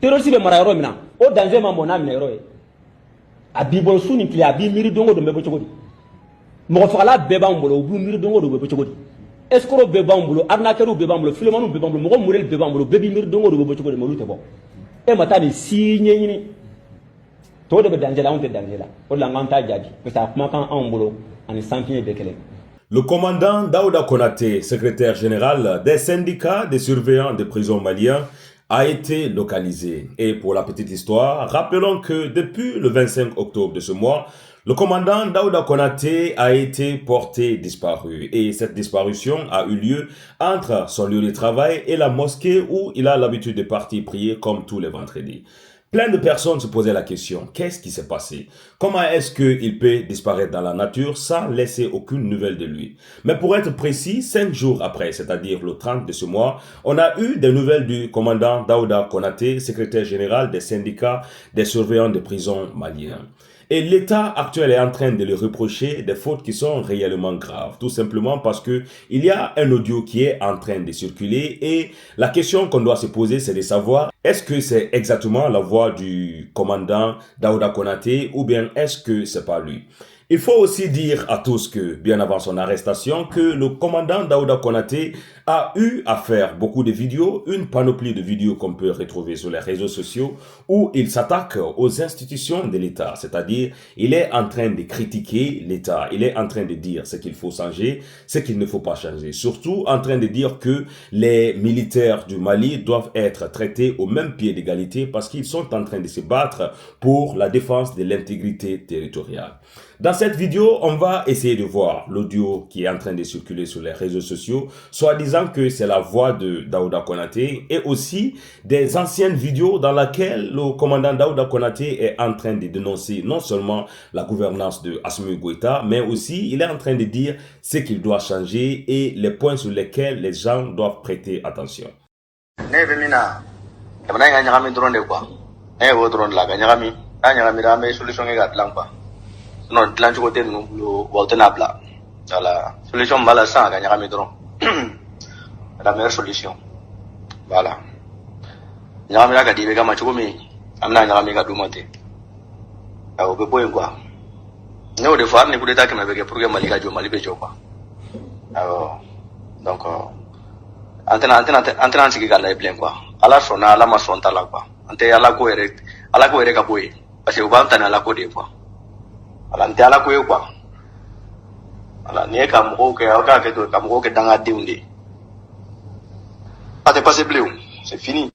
terroriste be mara yɔrɔ min na o danger ma mɔn n'a minɛ yɔrɔ ye a b'i bolo su ni tile a b'i miiri don o don bɛ bɔ cogo di mɔgɔ fagala bɛɛ b'an bolo u b'u miiri don o don bɛ bɔ cogo di escroc bɛɛ b'an bolo arnaqueur bɛɛ b'an bolo filemaniw bɛɛ b'an bolo mɔgɔ morel bɛɛ b'an bolo bɛɛ b'i miiri don o don bɛ bɔ cogo di mais olu tɛ bɔ e ma taa nin si ɲɛɲini tɔw de bɛ danger la anw tɛ danger la o de la an t'a jaabi parce que a kumakan anw bolo ani sanfiɲɛ bɛɛ kɛlɛ. Le commandant Daouda Konaté, secrétaire général des syndicats des surveillants des prisons maliens, a été localisé. Et pour la petite histoire, rappelons que depuis le 25 octobre de ce mois, le commandant Daouda Konaté a été porté disparu. Et cette disparition a eu lieu entre son lieu de travail et la mosquée où il a l'habitude de partir prier comme tous les vendredis. Plein de personnes se posaient la question, qu'est-ce qui s'est passé? Comment est-ce qu'il peut disparaître dans la nature sans laisser aucune nouvelle de lui? Mais pour être précis, 5 jours après, c'est-à-dire le 30 de ce mois, on a eu des nouvelles du commandant Daouda Konaté, secrétaire général des syndicats des surveillants de prisons maliens. Et l'État actuel est en train de lui reprocher des fautes qui sont réellement graves, tout simplement parce que il y a un audio qui est en train de circuler et la question qu'on doit se poser, c'est de savoir est-ce que c'est exactement la voix du commandant Daouda Konaté ou bien est-ce que c'est pas lui? Il faut aussi dire à tous que, bien avant son arrestation, que le commandant Daouda Konaté a eu à faire beaucoup de vidéos, une panoplie de vidéos qu'on peut retrouver sur les réseaux sociaux, où il s'attaque aux institutions de l'État. C'est-à-dire, il est en train de critiquer l'État. Il est en train de dire ce qu'il faut changer, ce qu'il ne faut pas changer. Surtout en train de dire que les militaires du Mali doivent être traités au même pied d'égalité parce qu'ils sont en train de se battre pour la défense de l'intégrité territoriale. Dans cette vidéo, on va essayer de voir l'audio qui est en train de circuler sur les réseaux sociaux, soit disant que c'est la voix de Daouda Konaté et aussi des anciennes vidéos dans lesquelles le commandant Daouda Konaté est en train de dénoncer non seulement la gouvernance de Assimi Goïta, mais aussi il est en train de dire ce qu'il doit changer et les points sur lesquels les gens doivent prêter attention. Non, dilan cogo tɛ ninnu bolo wa u tɛna bila voilà solution b'a la sisan ka ɲagami dɔrɔn la meilleure solution voilà ɲagamina ka di i bɛ kama cogo min an bɛna ɲagami ka d'u ma ten o bɛ bɔ yen quoi ne y'o de fɔ hali ni coup d'état kɛmɛ bɛ kɛ pour que Mali ka jɔ Mali bɛ jɔ quoi donc an tɛna an sigi ka layɛ bilen quoi Ala sɔnna Ala ma sɔn ta la quoi an tɛ Ala ko yɛrɛ ka bɔ yen parce que u b'an ta ni Ala ko de ye quoi. Ala nte Ala ko ye quoi ala ni ka mɔgɔw kɛ aw ka kɛ to ka mɔgɔw kɛ dangadenw de a tɛ passé bilen c'est fini.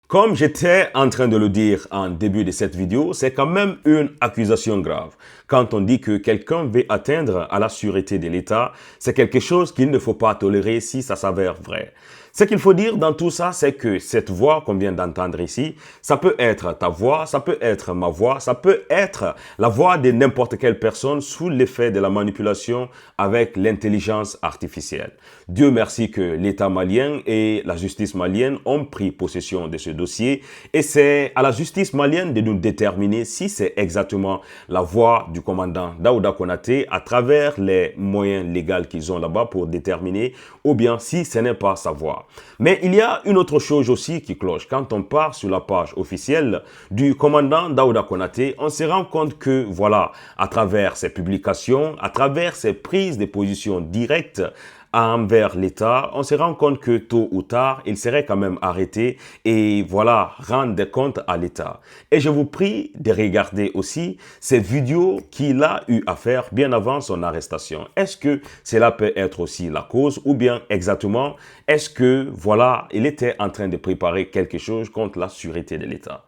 Comme j'étais en train de le dire en début de cette vidéo, c'est quand même une accusation grave. Quand on dit que quelqu'un veut atteindre à la sûreté de l'État, c'est quelque chose qu'il ne faut pas tolérer si ça s'avère vrai. Ce qu'il faut dire dans tout ça, c'est que cette voix qu'on vient d'entendre ici, ça peut être ta voix, ça peut être ma voix, ça peut être la voix de n'importe quelle personne sous l'effet de la manipulation avec l'intelligence artificielle. Dieu merci que l'État malien et la justice malienne ont pris possession de ce dossier et c'est à la justice malienne de nous déterminer si c'est exactement la voix du commandant Daouda Konaté à travers les moyens légaux qu'ils ont là-bas pour déterminer ou bien si ce n'est pas sa voix. Mais il y a une autre chose aussi qui cloche. Quand on part sur la page officielle du commandant Daouda Konaté, on se rend compte que, voilà, à travers ses publications, à travers ses prises de position directes envers l'État, on se rend compte que tôt ou tard, il serait quand même arrêté et voilà, rendre des comptes à l'État. Et je vous prie de regarder aussi ces vidéos qu'il a eu à faire bien avant son arrestation. Est-ce que cela peut être aussi la cause ou bien exactement, est-ce que voilà, il était en train de préparer quelque chose contre la sûreté de l'État?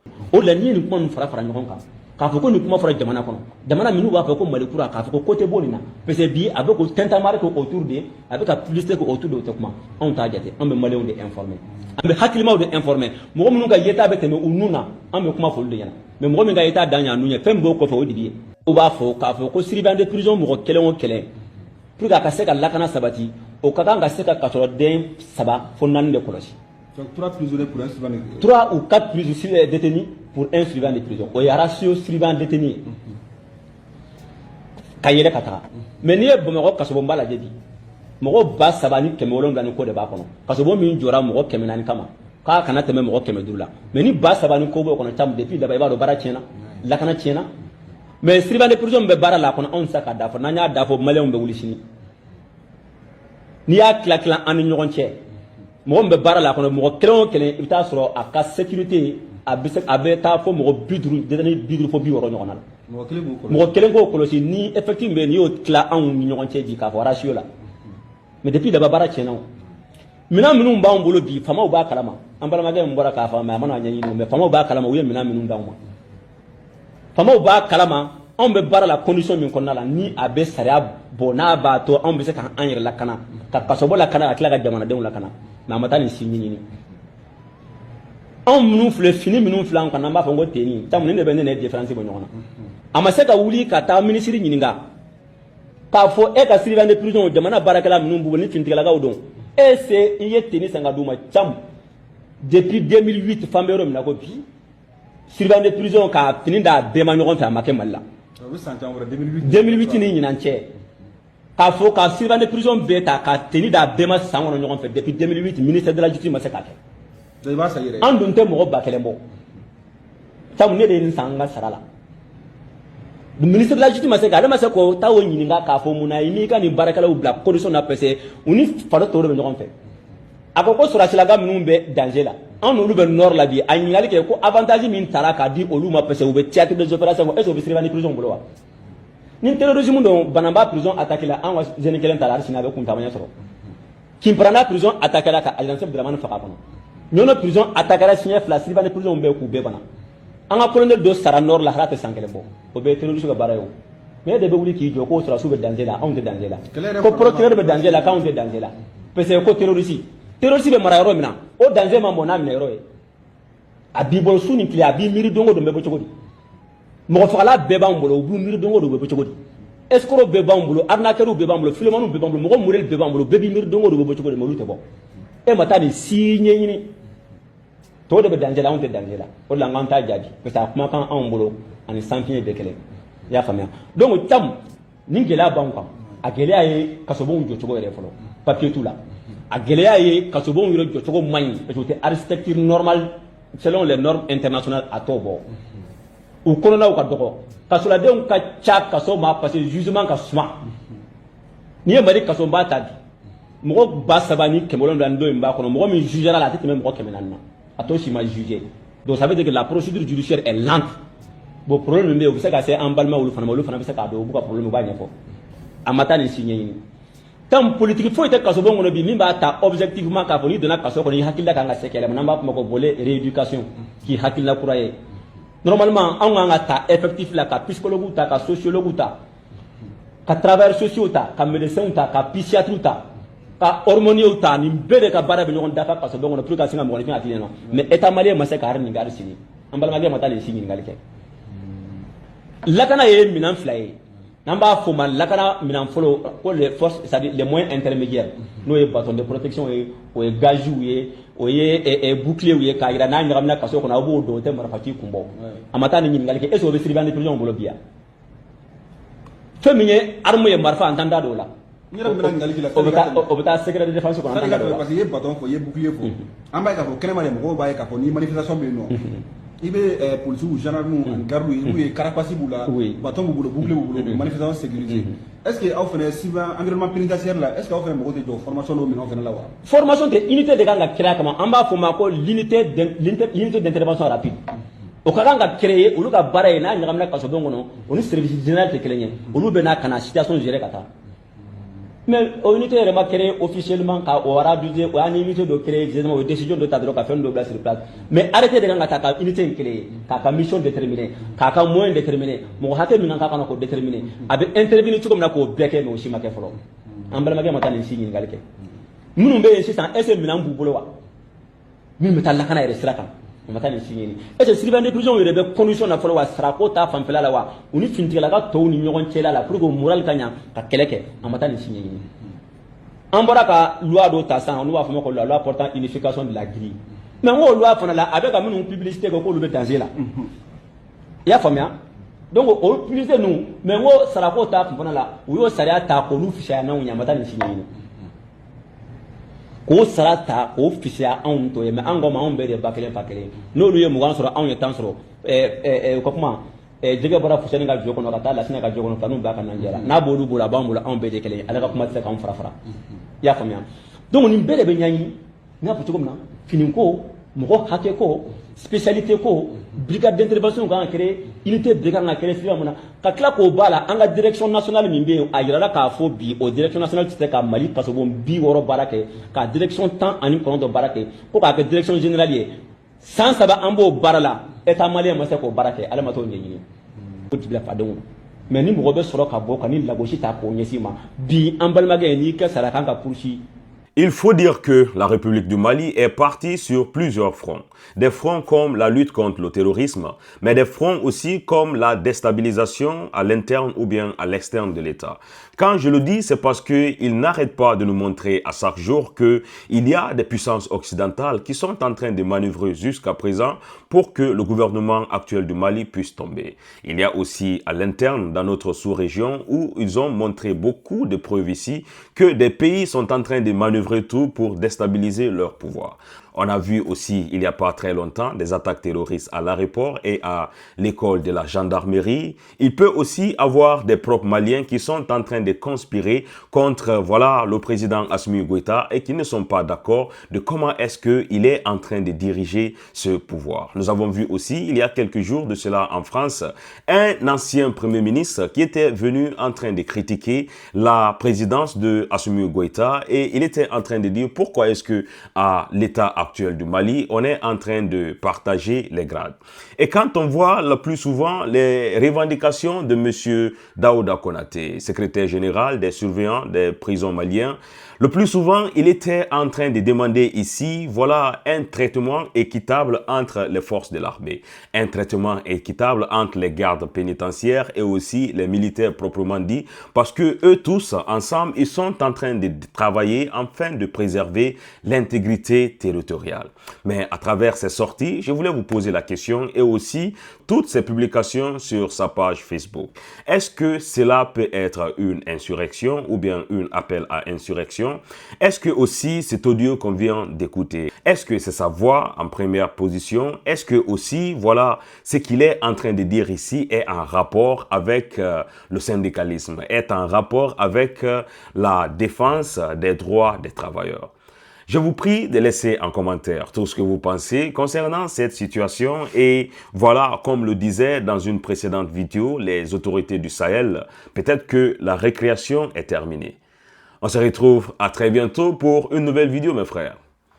K'a fɔ ko nin kuma fɔra jamana kɔnɔ jamana minnu b'a fɔ ko Mali kura k'a fɔ ko côté bɔ nin na parce que bi a bɛ ko tintamarre kɛ autour de a bɛ ka publicité kɛ autour de o tɛ kuma anw t'a jate an bɛ maliyɛnw de informer an bɛ hakilimaw de informer mɔgɔ minnu ka yeta bɛ tɛmɛ u nun na an bɛ kuma f'olu de ɲɛna mais mɔgɔ min ka yeta dan y'a nun ye fɛn min b'o kɔfɛ o de bɛ yen o b'a fɔ k'a fɔ ko surveillant de prison mɔgɔ kelen o kelen pour que a ka se ka lakana sabati o ka kan ka se ka kasɔrɔden 3 fo 4 de kɔlɔsi. 3 prisonniers pour un surveillant de prison. 3 ou 4 détenus pour un surveillant de prison. Il y a ratio surveillant détenu. Kayele kata. Mais ni bomero kasobomba la jebi. Moro ba sabani kemolon ngani ko de ba kono. Kasobo min jora moro kemenani kama. k'a kana tɛmɛ mɔgɔ 500 la mais ni ba saba ni ko b'o kɔnɔ tam depuis daba i b'a dɔn baara tiɲɛna lakana tiɲɛna mais surveillant de prison bɛ baara la kɔnɔ anw tɛ se ka da fɔ n'an y'a da fɔ maliyɛnw bɛ wuli sini n'i y'a tila an ni ɲɔgɔn cɛ mɔgɔ min bɛ baara la kɔnɔ mɔgɔ kelen o kelen i bɛ taa sɔrɔ a ka sécurité a bɛ taa fɔ mɔgɔ 50 détenu 50 fɔ 60 ɲɔgɔn na mɔgɔ kelen k'o kɔlɔsi ni effectif bɛ n'i y'o tila anw ni ɲɔgɔn cɛ bi k'a fɔ ratio la mais depuis daba baara tiɲɛna minɛn minnu b'anw bolo bi faamaw b'a kalama an balimakɛ min bɔra k'a fɔ mais a mana ɲɛɲini mais faamaw b'a kalama u ye minɛn minnu d'anw ma faamaw b'a kalama anw bɛ baara la condition min kɔnɔna la ni a bɛ sariya bɔ n'a b'a to anw bɛ se k'an yɛrɛ lakana ka kasobɔ lakana ka tila ka jamanadenw lakana mais a ma taa nin si ɲini anw minnu filɛ fini minnu filɛ an kan an b'a fɔ ko tenni tamu ne bɛ ne différence bɔ ɲɔgɔn na a ma se ka wuli ka taa ministre ɲininka k'a fɔ e ka surveillant de prison jamana baarakɛla minnu b'u bolo ni finitigilakaw don e se i ye tenni san ka d'u ma camu depuis 2008 fan bɛ yɔrɔ min na ko bi surveillant de prison ka fini d'a bɛɛ ma ɲɔgɔn fɛ a ma kɛ Mali la 2008 ni ɲinan cɛ k'a fɔ ka surveillant de prison bɛɛ ta ka tenni d'a bɛɛ ma san kɔnɔ ɲɔgɔn fɛ depuis 2008 ministère de la justice ma se k'a kɛ an dun tɛ mɔgɔ ba kelen bɔ sabu ne de ye nin san an ka sara la ministre de la justice ma se k'ale ma se k'o taa o ɲininka k'a fɔ mun na i n'i ka nin baarakɛlaw bila condition na parce que u ni faro tɔw de bɛ ɲɔgɔn fɛ a ko sɔrɔsilaka minnu bɛ danger la an n'olu bɛ nord la bi a ɲininkali kɛ ko avantage min tara k'a di olu ma parce que u bɛ théâtre des opérations est ce que o bɛ surveillant de prison bolo wa ni terrorisme don Banamba prison attaque la an ka jeune kelen ta la hali sini a bɛ kuntaamanya sɔrɔ Kimprana prison attaque la ka adjudant chef Dramane faga kɔnɔ Ɲɔnɔ prison attaque la siɲɛ 2 surveillant de prison bɛɛ k'u bɛɛ bana an ka colonel dɔ sara nord la hali a tɛ san 1 bɔ o bɛ terroriste ka baara ye o mais e de bɛ wuli k'i jɔ k'o sɔrɔsiw bɛ danger la anw tɛ danger la ko procureur bɛ danger la k'anw tɛ danger la parce que ko terroriste bɛ mara yɔrɔ min na o danger ma bɔ n'a minɛ yɔrɔ ye a b'i bolo su ni tile a b'i miiri don o don bɛ bɔ cogo di mɔgɔ fagala bɛɛ b'anw bolo u b'u miiri don o don bɛ bɔ cogo di escroc bɛɛ b'anw bolo arnaqueur bɛɛ b'anw bolo filemaniw bɛɛ b'anw bolo mɔgɔ morel bɛɛ b'anw bolo bɛɛ b'i miiri don o don bɛ bɔ cogo di mais olu tɛ bɔ e ma taa nin si ɲɛɲini tɔw de bɛ danger la anw tɛ danger la o de la an k'an t'a jaabi parce que a kumakan anw bolo ani sanfiɲɛ bɛɛ kelen i y'a faamuya donc tam nin gɛlɛya b'anw kan a gɛlɛya ye kasobonw jɔcogo yɛrɛ fɔlɔ papier t'u la a gɛlɛya ye kasobonw yɛrɛ jɔcogo man ɲi parce que o tɛ architecture normale selon les normes internationales a t'o bɔ u kɔnɔnaw ka dɔgɔ kasoladenw ka ca kaso ma parce que jugement ka suma n'i ye Mali kaso n b'a ta bi mɔgɔ 3,000 ni 700 in b'a kɔnɔ mɔgɔ min jugera la a tɛ tɛmɛ mɔgɔ 400 na a t'o si ma juger donc ça veut dire que la procédure judiciaire est lente bon problème min bɛ yen u bɛ se ka se an balima olu fana ma olu fana bɛ se k'a dɔn u b'u ka problème u b'a ɲɛfɔ a ma taa nin si ɲɛɲini tant politique foyi tɛ kasobon kɔnɔ bi min b'a ta objectivement k'a fɔ n'i donna kaso kɔnɔ i hakilila kan ka se kɛlɛ n'an b'a fɔ o ma ko volet rééducation k'i hakilila kura ye normalement anw kan ka ta effectif la ka psychologue ta ka sociologue ta ka travailleurs sociaux ta ka médecins ta ka psychiatres ta ka hormoniers ta nin bɛɛ de ka baara bɛ ɲɔgɔn dafa kasobon kɔnɔ pour que ka se ka mɔgɔninfin hakili ɲɛna mais état malien ma se ka nin gari sigi an balimakɛ ma taa nin si ɲininkali kɛ lakana ye minɛn 2 ye n'an b'a fɔ ma lakana minɛn fɔlɔ ko les forces c'est-à-dire les moyens intermédiaires n'o ye bâton de protection ye o ye gaziw ye o ye bouclier ye k'a jira n'a ɲagamina kaso kɔnɔ a b'o dɔn o tɛ marifa ci kun bɔ a ma taa nin ɲininkali kɛ est-ce que o bɛ surveillant de prison bolo bi yan fɛn min ye arme ye marifa an t'an da don o la o bɛ taa secret de défense kɔnɔ an t'an da don o la parce que i ye bâton fɔ i ye bouclier fɔ an b'a ye k'a fɔ kɛnɛma de mɔgɔw b'a ye k'a fɔ ni manifestation bɛ yen nɔ i bɛ policiers gendarmes ani gardes ye n'u ye carapace b'u la bâton b'u bolo bouclier b'u bolo manifestation sécurisée est-ce que aw fana surveillant environnement pénitentiaire la est-ce que aw fana mago tɛ jɔ formation dɔw minɛnw fana la wa formation tɛ unité de kan ka créer kama an b'a fɔ ma ko l'unité d'intervention rapide o ka kan ka créer olu ka baara ye n'a ɲagamina kasobon kɔnɔ o ni service général tɛ kelen ye olu bɛ n'a ka na situation gérer ka taa mais o unité yɛrɛ ma créer officiellement ka o arabiser o y'an unité dɔ créer généralement o décision dɔ ta dɔrɔn ka fɛn dɔ bila sur place mais arrêté de kan ka taa ka unité in créer k'a ka mission déterminer k'a ka moyen déterminer mɔgɔ hakɛ min kan ka k'o déterminer a bɛ intervenir cogo min na k'o bɛɛ kɛ mais o si ma kɛ fɔlɔ an balimakɛ ma taa nin si ɲininkali kɛ minnu bɛ yen sisan est ce que minɛn b'u bolo wa min bɛ taa lakana yɛrɛ sira kan o ma taa nin si ɲini est ce que surveillant de prison yɛrɛ bɛ condition na fɔlɔ wa sarako ta fanfɛla la wa u ni finitigilaka tɔw ni ɲɔgɔn cɛla la pour que o moral ka ɲa ka kɛlɛ kɛ a ma taa nin si ɲɛɲini an bɔra ka loi dɔ ta sisan n'u b'a fɔ ma ko la loi portant unification de la grille mais n ko loi fana la a bɛ ka minnu publicité kɛ k'olu bɛ danger la i y'a faamuya donc o publicité ninnu mais n ko sarako ta kun fana la u y'o sariya ta k'olu fisaya n'anw ɲɛ a ma taa nin si ɲɛɲini k'o sara ta k'o fisaya anw to ye mais an ko ma anw bɛɛ de ba kelen fa kelen n'olu ye 20 sɔrɔ anw ye 10 sɔrɔ o ko kuma jɛgɛ bɔra Fuseni ka jo kɔnɔ ka taa Lasina ka jo kɔnɔ fanu b'a ka nanjɛ la n'a b'olu bolo a b'an bolo anw bɛɛ de kelen ale ka kuma tɛ se k'anw fara fara i y'a faamuya donc nin bɛɛ de bɛ ɲaɲi n y'a fɔ cogo min na fini ko mɔgɔ hakɛ ko spécialité ko brigade d'intervention kan ka créer unité brigade kan ka créer sira mun na ka tila k'o b'a la an ka direction nationale min bɛ yen a yirala k'a fɔ bi o direction nationale tɛ se ka Mali kasobon 60 baara kɛ ka direction 19 baara kɛ ko k'a kɛ direction générale ye san 3 an b'o baara la état malien ma se k'o baara kɛ ale ma t'o ɲɛɲini o tibila fadenw mais ni mɔgɔ bɛ sɔrɔ ka bɔ ka ni lagosi ta k'o ɲɛsin ma bi an balimakɛ n'i kɛ sara kan ka poursuit. Il faut dire que la République du Mali est partie sur plusieurs fronts. Des fronts comme la lutte contre le terrorisme, mais des fronts aussi comme la déstabilisation à l'interne ou bien à l'externe de l'État. Quand je le dis, c'est parce qu'ils n'arrêtent pas de nous montrer à chaque jour qu'il y a des puissances occidentales qui sont en train de manœuvrer jusqu'à présent pour que le gouvernement actuel du Mali puisse tomber. Il y a aussi à l'interne, dans notre sous-région, où ils ont montré beaucoup de preuves ici que des pays sont en train de manœuvrer tout pour déstabiliser leur pouvoir. On a vu aussi, il n'y a pas très longtemps, des attaques terroristes à l'aéroport et à l'école de la gendarmerie. Il peut aussi avoir des propres Maliens qui sont en train de conspirer contre, voilà, le président Assimi Goïta et qui ne sont pas d'accord de comment est-ce qu'il est en train de diriger ce pouvoir. Nous avons vu aussi, il y a quelques jours de cela en France, un ancien premier ministre qui était venu en train de critiquer la présidence de Assimi Goïta et il était en train de dire pourquoi est-ce que à l'État actuel du Mali, on est en train de partager les grades. Et quand on voit le plus souvent les revendications de M. Daouda Konaté, secrétaire général des surveillants des prisons maliens, le plus souvent, il était en train de demander ici, voilà, un traitement équitable entre les forces de l'armée, un traitement équitable entre les gardes pénitentiaires et aussi les militaires proprement dit, parce que eux tous, ensemble, ils sont en train de travailler afin de préserver l'intégrité territoriale. Mais à travers ces sorties, je voulais vous poser la question et aussi toutes ces publications sur sa page Facebook. Est-ce que cela peut être une insurrection ou bien un appel à insurrection? Est-ce que aussi cet audio qu'on vient d'écouter, est-ce que c'est sa voix en première position? Est-ce que aussi, voilà, ce qu'il est en train de dire ici est en rapport avec le syndicalisme, est en rapport avec la défense des droits des travailleurs? Je vous prie de laisser en commentaire tout ce que vous pensez concernant cette situation et voilà, comme le disait dans une précédente vidéo, les autorités du Sahel, peut-être que la récréation est terminée. On se retrouve à très bientôt pour une nouvelle vidéo, mes frères.